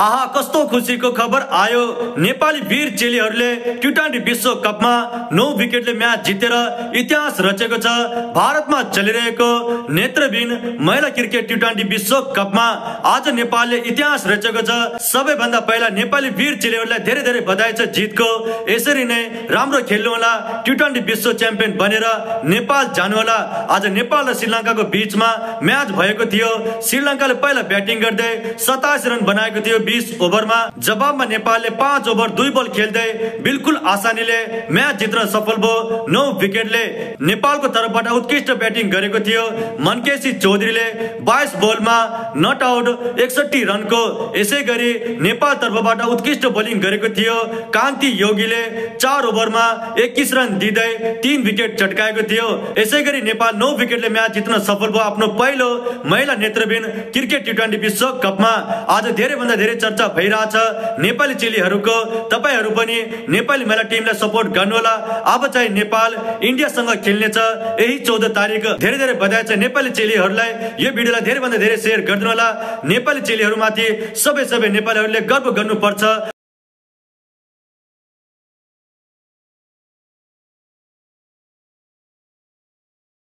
आहा कस्तो खुसीको खबर आयो। नेपाली वीर चेलीहरूले टी20 विश्वकपमा 9 विकेटले म्याच जितेर इतिहास रचेको छ। भारतमा चलिरहेको नेत्रहीन महिला क्रिकेट टी20 विश्वकपमा आज नेपालले इतिहास रचेको छ। सबैभन्दा पहिला नेपाली वीर चेलीहरूलाई धेरै धेरै बधाई छ जितको। यसरी नै राम्रो खेल्नु होला, टी20 विश्व च्याम्पियन बनेर नेपाल जानु होला। आज नेपाल र श्रीलङ्काको बीचमा म्याच भएको थियो। श्रीलङ्काले पहिला ब्याटिङ गर्दै 27 रन बनाएको थियो 20 ओभरमा। जवाबमा नेपालले 5 ओभर 2 बल खेल्दै बिल्कुल आसानीले म्याच जित्न सफल भयो 9 विकेटले। नेपालको तर्फबाट उत्कृष्ट ब्याटिङ गरेको थियो मनकेसी चौधरीले 22 बलमा नट आउट 61 रनको। यसैगरी नेपाल तर्फबाट उत्कृष्ट बोलिङ गरेको थियो कान्ति योगीले 4 ओभरमा 21 रन दिँदै 3 विकेट चटकाएको थियो। यसैगरी नेपाल 9 विकेटले म्याच जित्न सफल भयो आफ्नो पहिलो महिला नेत्रहीन क्रिकेट टी20 विश्वकपमा। आज धेरैभन्दा धेरै चर्चा भइरहेछ नेपाली चेलीहरूको। तपाईहरू पनि नेपाली महिला टिमलाई सपोर्ट गर्नुहोला। अब चाहिँ नेपाल इन्डियासँग खेल्नेछ यही 14 तारिक। धेरै धेरै बधाई छ नेपाली चेलीहरूलाई। यो भिडियोलाई धेरैभन्दा धेरै शेयर गरिदिनु होला। नेपाली चेलीहरूमाथि सबै नेपालीहरूले गर्व गर्नुपर्छ।